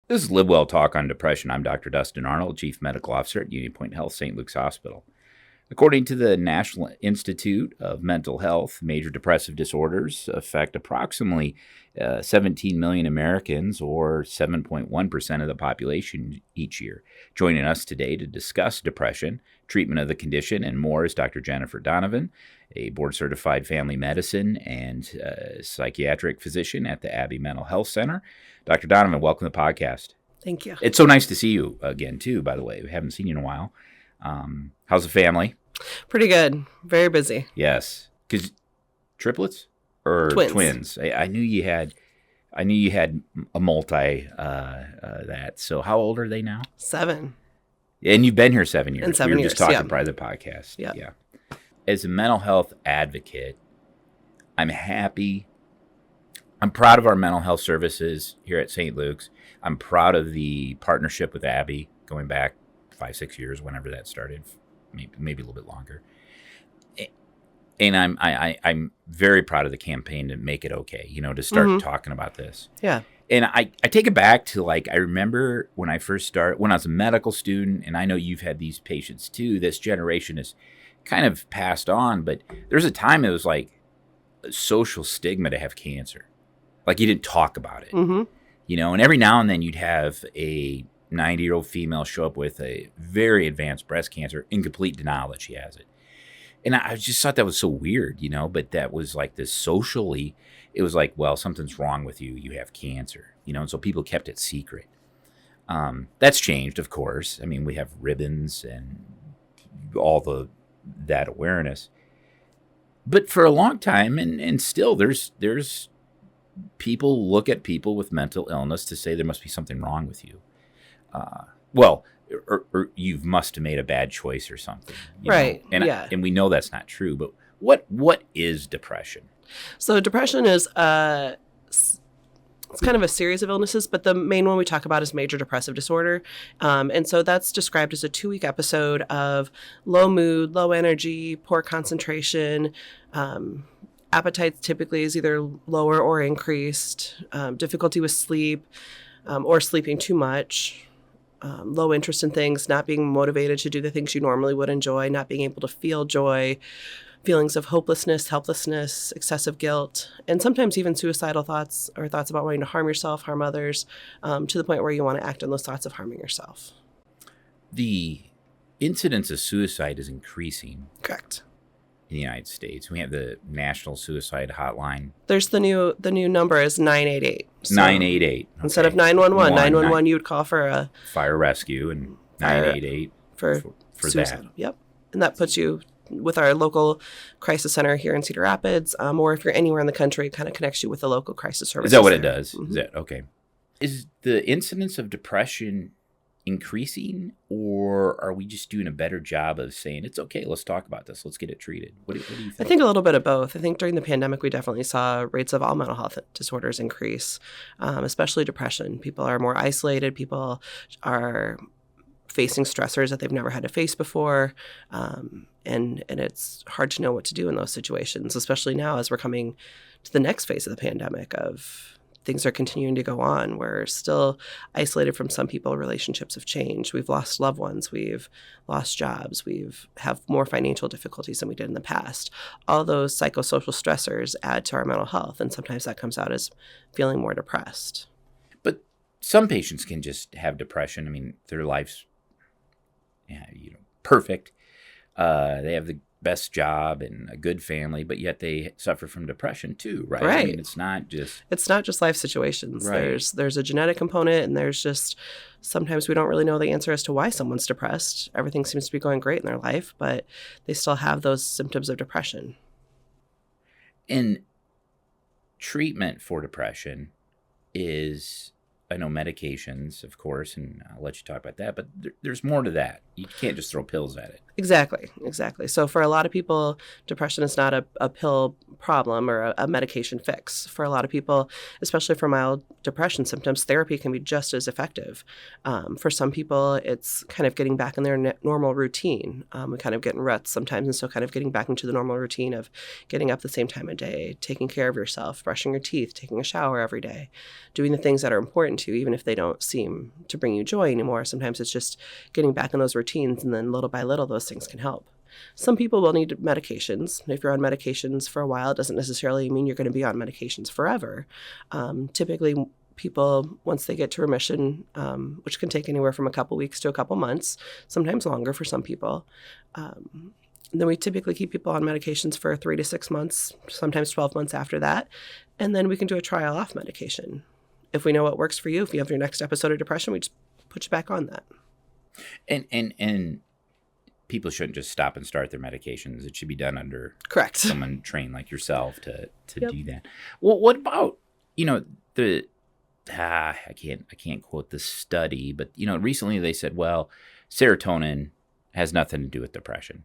This is LiveWell Talk on Depression. I'm Dr. Dustin Arnold, Chief Medical Officer at Union Point Health St. Luke's Hospital. According to the National Institute of Mental Health, major depressive disorders affect approximately 17 million Americans, or 7.1% of the population each year. Joining us today to discuss depression, treatment of the condition, and more is Dr. Jennifer Donovan, a board-certified family medicine and psychiatric physician at the Abbe Mental Health Center. Dr. Donovan, welcome to the podcast. Thank you. It's so nice to see you again, too, by the way. We haven't seen you in a while. How's the family? Pretty good. Very busy. Yes. Because triplets or twins? I knew you had a multi that. So how old are they now? 7. And you've been here 7 years. And 7 we were years, just talking yeah. prior to the podcast. Yeah. As a mental health advocate, I'm happy. I'm proud of our mental health services here at St. Luke's. I'm proud of the partnership with Abbe going back 5-6 years, whenever that started, maybe a little bit longer. And I'm very proud of the campaign to make it okay, to start talking about this. Yeah. And I take it back to, I remember when I first started, when I was a medical student, and I know you've had these patients too, this generation is kind of passed on, but there's a time it was like a social stigma to have cancer. Like you didn't talk about it, and every now and then you'd have a 90-year-old female show up with a very advanced breast cancer in complete denial that she has it. And I just thought that was so weird, but that was like this socially, it was like, well, something's wrong with you. You have cancer, and so people kept it secret. That's changed, of course. I mean, we have ribbons and all that awareness. But for a long time, and still, there's people look at people with mental illness to say there must be something wrong with you. Or you must have made a bad choice or something. Right. And we know that's not true. But what is depression? So depression is it's kind of a series of illnesses, but the main one we talk about is major depressive disorder. And so that's described as a 2-week episode of low mood, low energy, poor concentration. Appetite typically is either lower or increased, difficulty with sleep, or sleeping too much, low interest in things, not being motivated to do the things you normally would enjoy, not being able to feel joy, feelings of hopelessness, helplessness, excessive guilt, and sometimes even suicidal thoughts or thoughts about wanting to harm yourself, harm others, to the point where you want to act on those thoughts of harming yourself. The incidence of suicide is increasing. Correct. In the United States. We have the National Suicide Hotline. There's the new number is 988. So 988. Okay. Instead of 911, 911 you would call for a fire rescue, and 988 for that. Yep. And that puts you with our local crisis center here in Cedar Rapids, or if you're anywhere in the country, it kind of connects you with the local crisis service. Is that what it does? Is that okay? Is the incidence of depression increasing, or are we just doing a better job of saying it's okay, let's talk about this, let's get it treated? What do you think? I think a little bit of both. I think during the pandemic we definitely saw rates of all mental health disorders increase, especially depression. People are more isolated, people are facing stressors that they've never had to face before, and it's hard to know what to do in those situations, especially now as we're coming to the next phase of the pandemic of things are continuing to go on. We're still isolated from some people. Relationships have changed. We've lost loved ones. We've lost jobs. Have more financial difficulties than we did in the past. All those psychosocial stressors add to our mental health, and sometimes that comes out as feeling more depressed. But some patients can just have depression. I mean, their life's perfect. They have the best job and a good family, but yet they suffer from depression too, right? Right. I mean, it's not just life situations. Right. There's a genetic component, and there's just sometimes we don't really know the answer as to why someone's depressed. Everything seems to be going great in their life, but they still have those symptoms of depression. And treatment for depression is, I know, medications, of course, and I'll let you talk about that, but there's more to that. You can't just throw pills at it. Exactly. So for a lot of people, depression is not a pill problem or a medication fix. For a lot of people, especially for mild depression symptoms, therapy can be just as effective. For some people, it's kind of getting back in their normal routine. We kind of get in ruts sometimes, and so kind of getting back into the normal routine of getting up the same time of day, taking care of yourself, brushing your teeth, taking a shower every day, doing the things that are important into, even if they don't seem to bring you joy anymore. Sometimes it's just getting back in those routines, and then little by little, those things can help. Some people will need medications. If you're on medications for a while, it doesn't necessarily mean you're going to be on medications forever. Typically, people, once they get to remission, which can take anywhere from a couple weeks to a couple months, sometimes longer for some people, then we typically keep people on medications for 3 to 6 months, sometimes 12 months after that. And then we can do a trial off medication. If we know what works for you, if you have your next episode of depression, we just put you back on that. And people shouldn't just stop and start their medications. It should be done under correct someone trained like yourself to Yep. do that. Well, what about, I can't quote the study, but recently they said, well, serotonin has nothing to do with depression.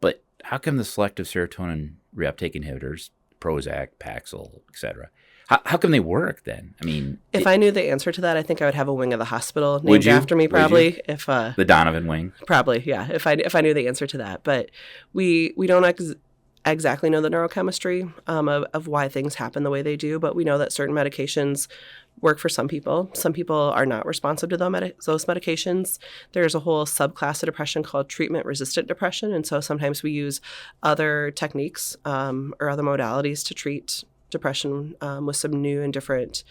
But how come the selective serotonin reuptake inhibitors, Prozac, Paxil, etc., how come they work then? I mean, if I knew the answer to that, I think I would have a wing of the hospital Would named you? after me, Would probably. you? If the Donovan wing. probably, yeah. If I knew the answer to that, but we don't exactly know the neurochemistry of why things happen the way they do, but we know that certain medications work for some people. Some people are not responsive to those medications. There's a whole subclass of depression called treatment-resistant depression, and so sometimes we use other techniques or other modalities to treat depression with some new and different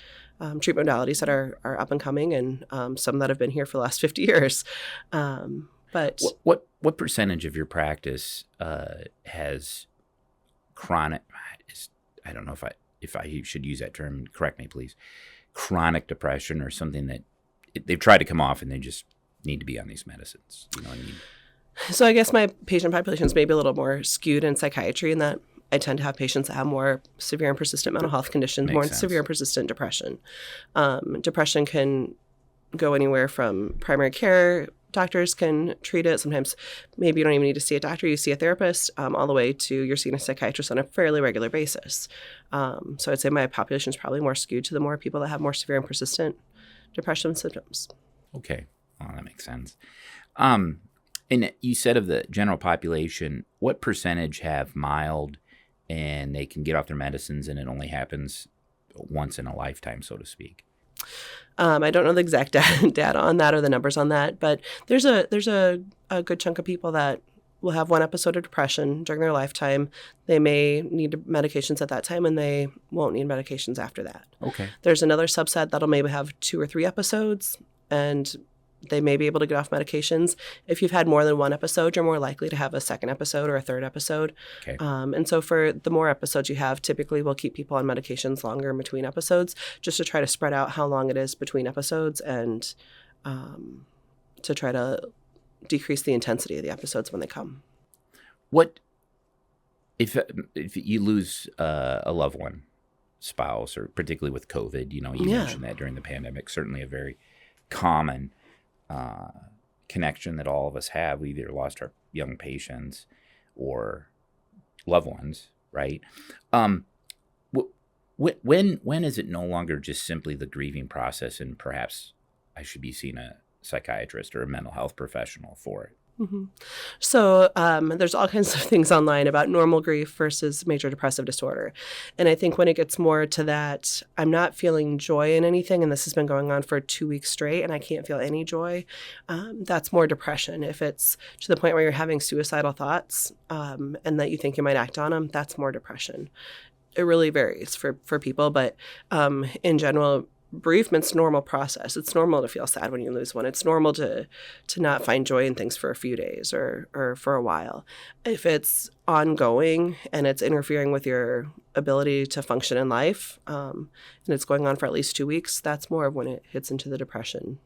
treatment modalities that are up and coming, and some that have been here for the last 50 years. But what percentage of your practice has chronic? I don't know if I should use that term. Correct me, please. Chronic depression, or something that they've tried to come off and they just need to be on these medicines. You know what I mean? So I guess my patient population is maybe a little more skewed in psychiatry, in that I tend to have patients that have more severe and persistent mental health conditions, Makes more sense. severe and persistent depression. Depression can go anywhere from primary care. Doctors can treat it. Sometimes maybe you don't even need to see a doctor. You see a therapist, all the way to you're seeing a psychiatrist on a fairly regular basis. So I'd say my population is probably more skewed to the more people that have more severe and persistent depression symptoms. Okay, well, that makes sense. And you said of the general population, what percentage have mild and they can get off their medicines and it only happens once in a lifetime, so to speak? I don't know the exact data on that or the numbers on that, but there's a good chunk of people that will have one episode of depression during their lifetime. They may need medications at that time, and they won't need medications after that. Okay. There's another subset that'll maybe have 2 or 3 episodes, and they may be able to get off medications. If you've had more than one episode, you're more likely to have a second episode or a third episode. Okay. And so for the more episodes you have, typically we'll keep people on medications longer in between episodes, just to try to spread out how long it is between episodes, and to try to decrease the intensity of the episodes when they come. What if you lose a loved one, spouse, or particularly with COVID? You mentioned that during the pandemic, certainly a very common connection that all of us have. We either lost our young patients or loved ones, right? When is it no longer just simply the grieving process, and perhaps I should be seeing a psychiatrist or a mental health professional for it? Mm-hmm. So there's all kinds of things online about normal grief versus major depressive disorder. And I think when it gets more to that, I'm not feeling joy in anything, and this has been going on for 2 weeks straight, and I can't feel any joy, that's more depression. If it's to the point where you're having suicidal thoughts and that you think you might act on them, that's more depression. It really varies for people, but in general, bereavement's a normal process. It's normal to feel sad when you lose one. It's normal to not find joy in things for a few days or for a while. If it's ongoing and it's interfering with your ability to function in life, and it's going on for at least 2 weeks, that's more of when it hits into the depression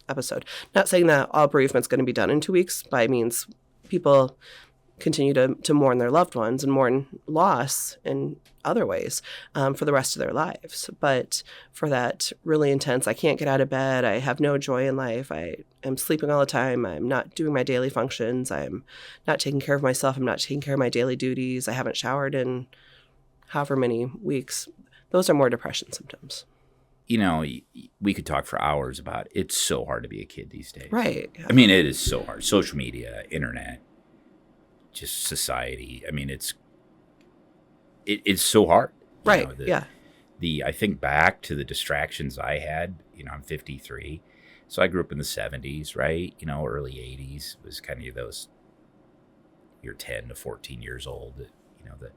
episode. Not saying that all bereavement's going to be done in 2 weeks. By means, people continue to mourn their loved ones and mourn loss in other ways for the rest of their lives. But for that really intense, I can't get out of bed, I have no joy in life, I am sleeping all the time, I'm not doing my daily functions, I'm not taking care of myself, I'm not taking care of my daily duties, I haven't showered in however many weeks, those are more depression symptoms. We could talk for hours about it's so hard to be a kid these days. Right. I mean, it is so hard. Social media, internet, just society. I mean, it's so hard. Right. I think back to the distractions I had. I'm 53, so I grew up in the 70s, right? Early 80s was kind of those. You're 10 to 14 years old. The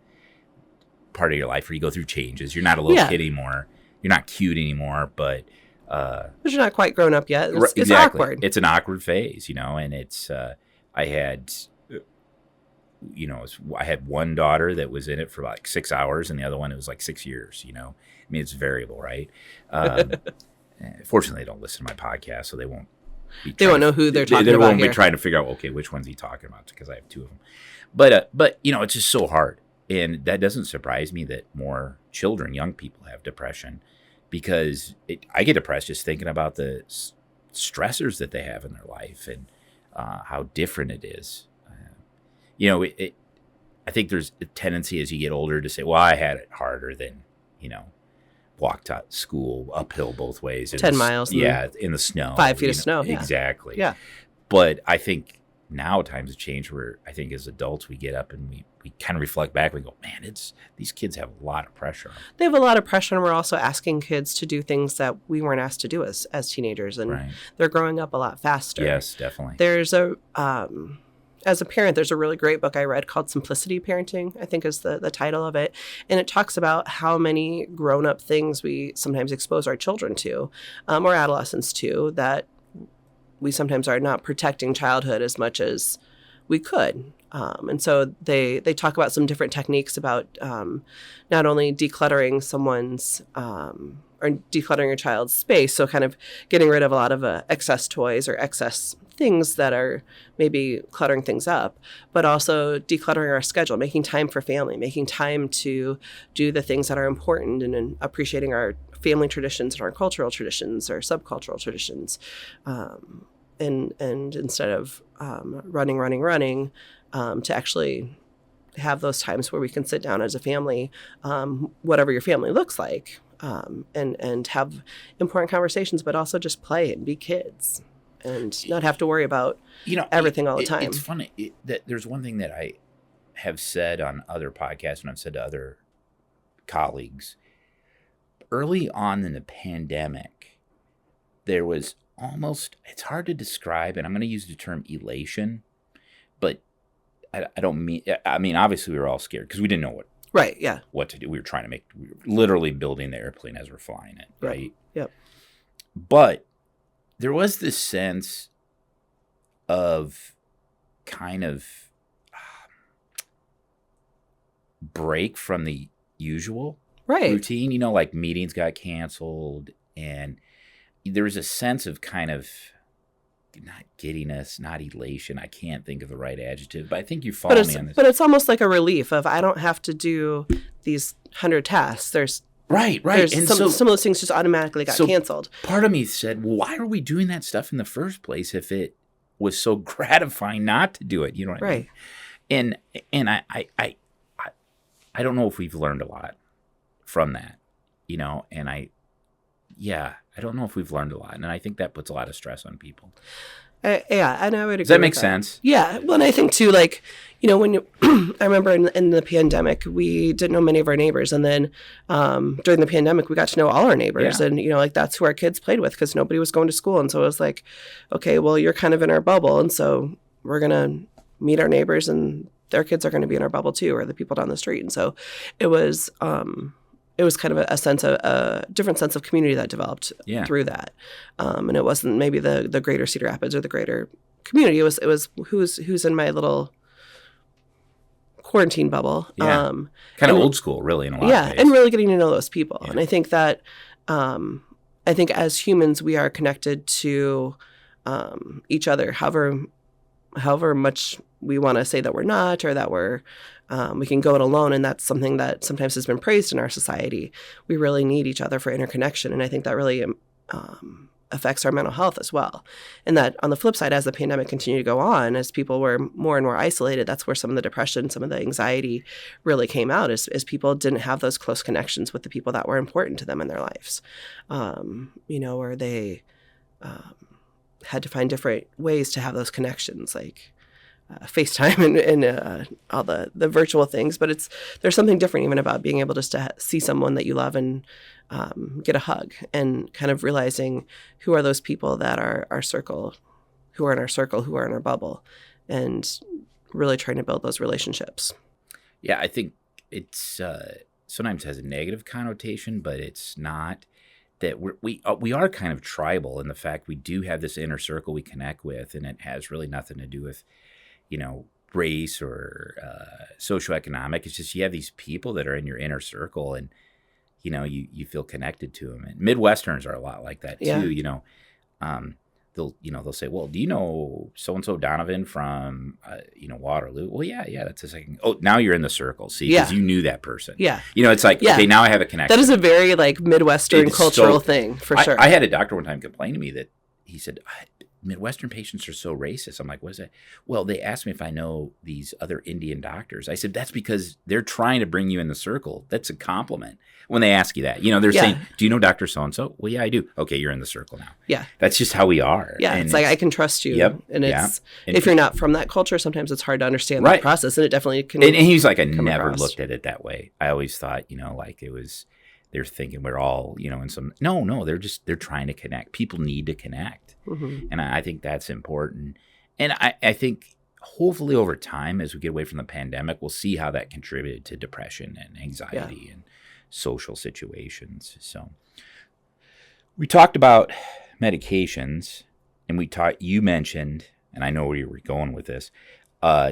part of your life where you go through changes. You're not a little kid anymore. You're not cute anymore, but you're not quite grown up yet. It's exactly. awkward. It's an awkward phase, and it's. I had. I had one daughter that was in it for like 6 hours, and the other one it was like 6 years. It's variable, right? Fortunately, they don't listen to my podcast, so they won't. They won't know who they're talking about. They won't be trying to figure out, okay, which one's he talking about? Because I have two of them. But it's just so hard, and that doesn't surprise me that more children, young people, have depression, because I get depressed just thinking about the stressors that they have in their life and how different it is. I think there's a tendency as you get older to say, well, I had it harder than, walked out school uphill both ways. 10 miles. In the snow. 5 feet of snow. Yeah. Exactly. Yeah. But I think now times have changed where I think as adults we get up and we kind of reflect back. We go, man, these kids have a lot of pressure on them. They have a lot of pressure, and we're also asking kids to do things that we weren't asked to do as teenagers. And they're growing up a lot faster. Yes, definitely. There's as a parent, there's a really great book I read called Simplicity Parenting, I think is the title of it. And it talks about how many grown-up things we sometimes expose our children to, or adolescents to, that we sometimes are not protecting childhood as much as we could. And so they talk about some different techniques about not only decluttering someone's or decluttering your child's space, so kind of getting rid of a lot of excess toys or excess things that are maybe cluttering things up, but also decluttering our schedule, making time for family, making time to do the things that are important, and appreciating our family traditions and our cultural traditions or subcultural traditions. And instead of running, to actually have those times where we can sit down as a family, whatever your family looks like, and have important conversations, but also just play and be kids and not have to worry about everything all the time. It's funny that there's one thing that I have said on other podcasts and I've said to other colleagues. Early on in the pandemic, there was it's hard to describe, and I'm going to use the term elation, but I don't mean, obviously we were all scared because we didn't know what to do. We were literally building the airplane as we're flying it, right? Yep. But there was this sense of kind of break from the usual routine. Like meetings got canceled, and there was a sense of kind of not giddiness, not elation. I can't think of the right adjective, but I think you follow me on this. But it's almost like a relief of I don't have to do these 100 tasks. There's Right. And some of those things just automatically got canceled. Part of me said, well, why are we doing that stuff in the first place if it was so gratifying not to do it? You know what I mean? And I don't know if we've learned a lot from that, and I don't know if we've learned a lot. And I think that puts a lot of stress on people. And I would agree. Does that make sense? Yeah. Well, and I think too, when I remember in the pandemic, we didn't know many of our neighbors. And then during the pandemic, we got to know all our neighbors. Yeah. And, that's who our kids played with because nobody was going to school. And so it was like, okay, well, you're kind of in our bubble. And so we're going to meet our neighbors and their kids are going to be in our bubble too, or the people down the street. And so it was kind of a different sense of community that developed through that. And it wasn't maybe the greater Cedar Rapids or the greater community. It was who's in my little quarantine bubble. Yeah. Kind of old school, really, in a lot of ways. And really getting to know those people. Yeah. And I think that as humans, we are connected to each other, however much we want to say that we're not, or that we can go it alone. And that's something that sometimes has been praised in our society. We really need each other for interconnection. And I think that really affects our mental health as well. And that on the flip side, as the pandemic continued to go on, as people were more and more isolated, that's where some of the depression, some of the anxiety really came out as people didn't have those close connections with the people that were important to them in their lives, where they had to find different ways to have those connections. Like FaceTime and all the virtual things, but there's something different even about being able just to see someone that you love and get a hug, and kind of realizing who are those people that are our circle, who are in our circle, who are in our bubble, and really trying to build those relationships. Yeah, I think it's sometimes has a negative connotation, but it's not. That we are kind of tribal in the fact we do have this inner circle we connect with, and it has really nothing to do with, race or socioeconomic. It's just you have these people that are in your inner circle, and you feel connected to them. And Midwesterners are a lot like that too. Yeah. They'll say, well, do you know so and so Donovan from Waterloo? Well, yeah, that's a second. Oh, now you're in the circle. See, because you knew that person. Yeah, it's like, okay, now I have a connection. That is a very like Midwestern cultural thing for sure. I had a doctor one time complain to me that he said, Midwestern patients are so racist. I'm like, what is that? Well, they asked me if I know these other Indian doctors. I said, that's because they're trying to bring you in the circle. That's a compliment when they ask you that. They're saying, do you know Dr. So-and-so? Well, yeah, I do. Okay, you're in the circle now. Yeah. That's just how we are. Yeah, and it's like, I can trust you. Yep. And if you're not from that culture, sometimes it's hard to understand that process, and it definitely can. And he's like, I never looked at it that way. I always thought, like it was, they're thinking we're all, in some, no, they're trying to connect. People need to connect. Mm-hmm. And I think that's important. And I think hopefully over time, as we get away from the pandemic, we'll see how that contributed to depression and anxiety and social situations. So we talked about medications, and you mentioned, and I know where you were going with this,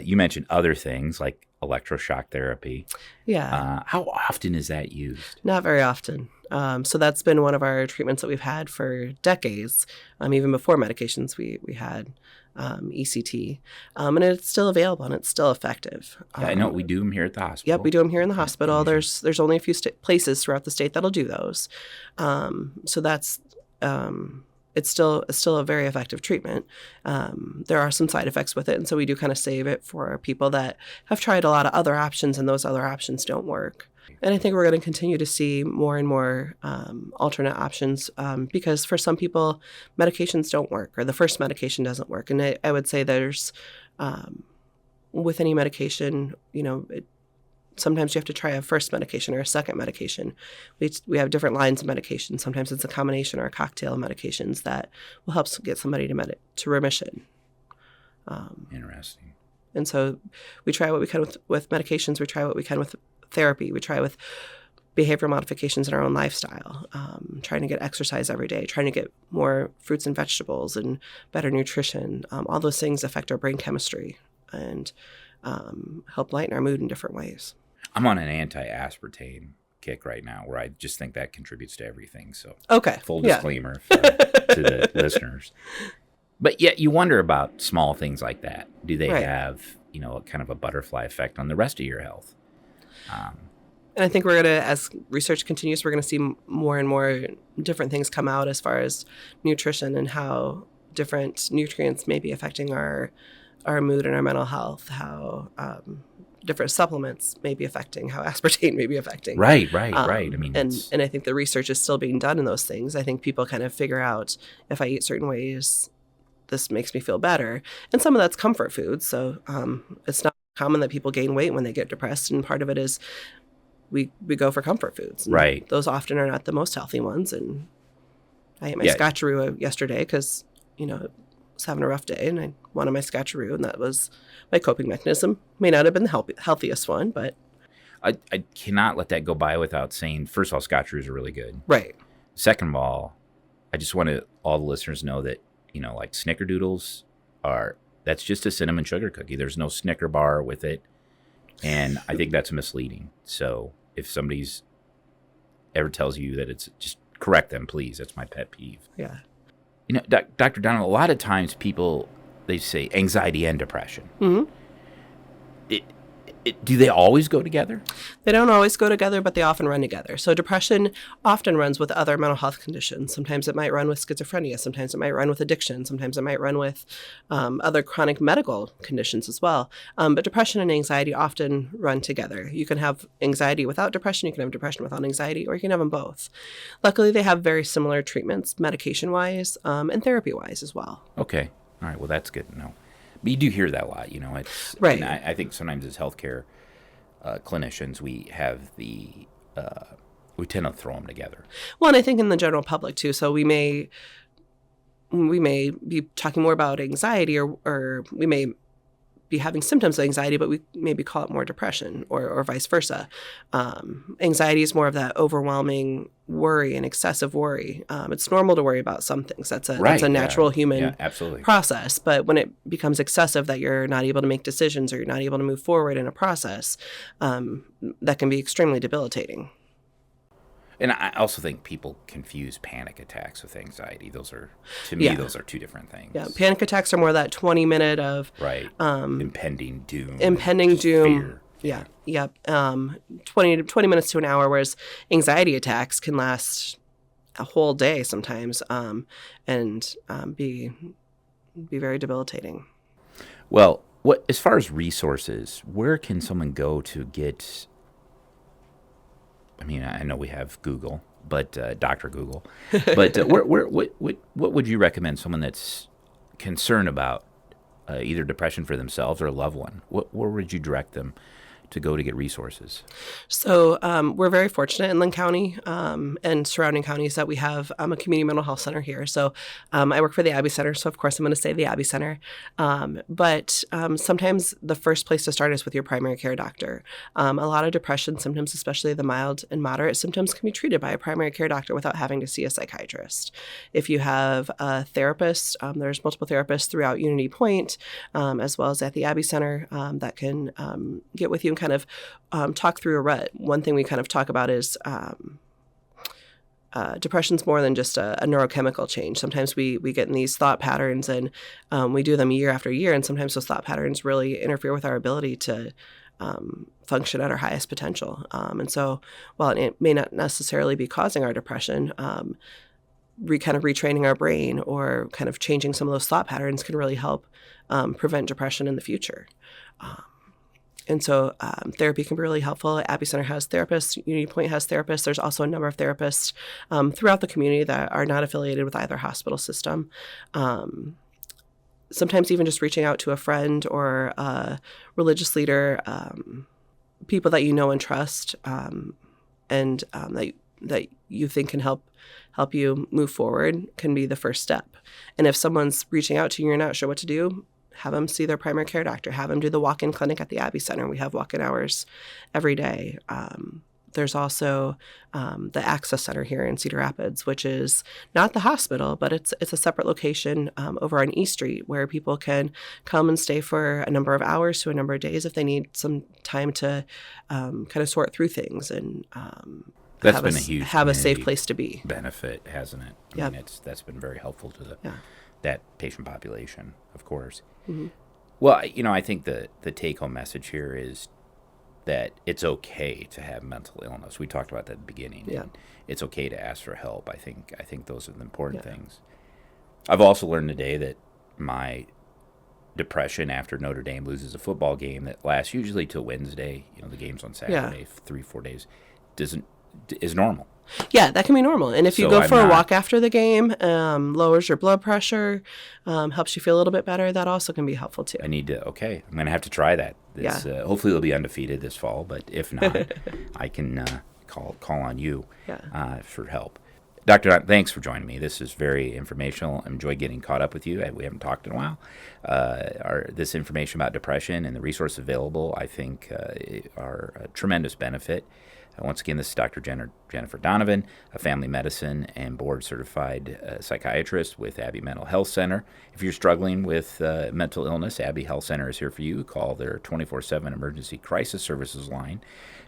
you mentioned other things like electroshock therapy. Yeah. How often is that used? Not very often. So that's been one of our treatments that we've had for decades. Even before medications, we had ECT, and it's still available and it's still effective. Yeah, I know we do them here at the hospital. Yep, we do them here in the hospital. There's only a few places throughout the state that'll do those. So that's it's still a very effective treatment. There are some side effects with it, and so we do kind of save it for people that have tried a lot of other options and those other options don't work. And I think we're going to continue to see more and more alternate options because for some people, medications don't work, or the first medication doesn't work. And I would say there's, with any medication, sometimes you have to try a first medication or a second medication. We have different lines of medication. Sometimes it's a combination or a cocktail of medications that will help get somebody to remission. Interesting. And so we try what we can with medications. We try what we can with therapy. We try with behavior modifications in our own lifestyle, trying to get exercise every day, trying to get more fruits and vegetables and better nutrition. All those things affect our brain chemistry and help lighten our mood in different ways. I'm on an anti-aspartame kick right now, where I just think that contributes to everything. So, full disclaimer to the listeners. But yet, you wonder about small things like that. Do they have, kind of a butterfly effect on the rest of your health? And I think we're going to, as research continues, we're going to see more and more different things come out as far as nutrition and how different nutrients may be affecting our mood and our mental health, how different supplements may be affecting, how aspartame may be affecting. Right. I mean, and I think the research is still being done in those things. I think people kind of figure out, if I eat certain ways, this makes me feel better. And some of that's comfort food. So it's not common that people gain weight when they get depressed. And part of it is we go for comfort foods. Right. Those often are not the most healthy ones. And I ate my scotcheroo yesterday because, I was having a rough day and I wanted my scotcheroo, and that was my coping mechanism. May not have been the healthiest one, but I cannot let that go by without saying, first of all, scotcheroos are really good. Right. Second of all, I just want all the listeners know that, like snickerdoodles that's just a cinnamon sugar cookie. There's no Snicker bar with it. And I think that's misleading. So if somebody's ever tells you that it's, just correct them, please. That's my pet peeve. Yeah. Dr. Donald, a lot of times people, they say anxiety and depression. Mm-hmm. Do they always go together? They don't always go together, but they often run together. So depression often runs with other mental health conditions. Sometimes it might run with schizophrenia. Sometimes it might run with addiction. Sometimes it might run with other chronic medical conditions as well. But depression and anxiety often run together. You can have anxiety without depression. You can have depression without anxiety, or you can have them both. Luckily, they have very similar treatments, medication-wise and therapy-wise as well. Okay. All right. Well, that's good to know. You do hear that a lot, it's Right. And I think sometimes as healthcare clinicians, we have we tend to throw them together. Well, and I think in the general public too. So we may be talking more about anxiety, or we may be having symptoms of anxiety, but we maybe call it more depression, or vice versa. Anxiety is more of that overwhelming worry and excessive worry. It's normal to worry about some things. That's a natural human absolutely. process. But when it becomes excessive, that you're not able to make decisions or you're not able to move forward in a process, that can be extremely debilitating. And I also think people confuse panic attacks with anxiety. Those are two different things. Yeah, panic attacks are more that 20-minute of impending doom. Fear. Yeah. Yep. 20 minutes to an hour, whereas anxiety attacks can last a whole day sometimes, and be very debilitating. Well, as far as resources, where can someone go to get? I mean, I know we have Google, but Dr. Google. But what would you recommend someone that's concerned about either depression for themselves or a loved one? Where would you direct them to go to get resources? So we're very fortunate in Linn County and surrounding counties that we have a community mental health center here. So I work for the Abbe Center, so of course I'm going to say the Abbe Center. But sometimes the first place to start is with your primary care doctor. A lot of depression symptoms, especially the mild and moderate symptoms, can be treated by a primary care doctor without having to see a psychiatrist. If you have a therapist, there's multiple therapists throughout Unity Point, as well as at the Abbe Center, that can get with you and kind of talk through a rut. One thing we kind of talk about is depression's more than just a neurochemical change. Sometimes we get in these thought patterns, and we do them year after year, and sometimes those thought patterns really interfere with our ability to function at our highest potential. And so while it may not necessarily be causing our depression, kind of retraining our brain or kind of changing some of those thought patterns can really help prevent depression in the future. And so therapy can be really helpful. Abbe Center has therapists. Unity Point has therapists. There's also a number of therapists throughout the community that are not affiliated with either hospital system. Sometimes even just reaching out to a friend or a religious leader, people that you know and trust, and that you think can help you move forward can be the first step. And if someone's reaching out to you and you're not sure what to do, have them see their primary care doctor, have them do the walk-in clinic at the Abbe Center. We have walk-in hours every day. There's also the Access Center here in Cedar Rapids, which is not the hospital, but it's a separate location over on East Street where people can come and stay for a number of hours to a number of days if they need some time to kind of sort through things and that's been a huge have a safe place to be. Benefit, hasn't it? I mean, that's been very helpful to that patient population, of course. Mm-hmm. Well, I think the take-home message here is that it's okay to have mental illness. We talked about that at the beginning. Yeah. And it's okay to ask for help. I think those are the important things. I've also learned today that my depression after Notre Dame loses a football game that lasts usually till Wednesday, the game's on Saturday, 3-4 days, is normal. Yeah, that can be normal. And if you go for a walk after the game, lowers your blood pressure, helps you feel a little bit better, that also can be helpful too. I'm going to have to try that. Hopefully it'll be undefeated this fall, but if not, I can call on you for help. Dr. Don, thanks for joining me. This is very informational. I enjoy getting caught up with you. We haven't talked in a while. This information about depression and the resources available, I think, are a tremendous benefit. Once again, this is Dr. Jennifer Donovan, a family medicine and board-certified psychiatrist with Abbe Mental Health Center. If you're struggling with mental illness, Abbe Health Center is here for you. Call their 24/7 emergency crisis services line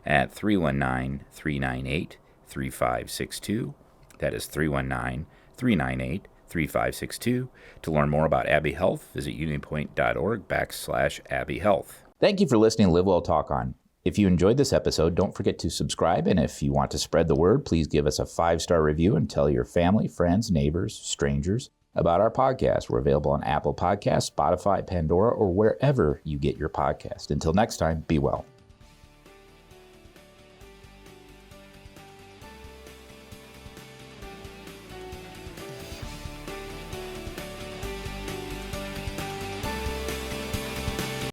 at 319-398-3562. That is 319-398-3562. To learn more about Abbe Health, visit unitypoint.org/Abbe Health. Thank you for listening to LiveWell Talk On. If you enjoyed this episode, don't forget to subscribe, and if you want to spread the word, please give us a 5-star review and tell your family, friends, neighbors, strangers about our podcast. We're available on Apple Podcasts, Spotify, Pandora, or wherever you get your podcast. Until next time, be well.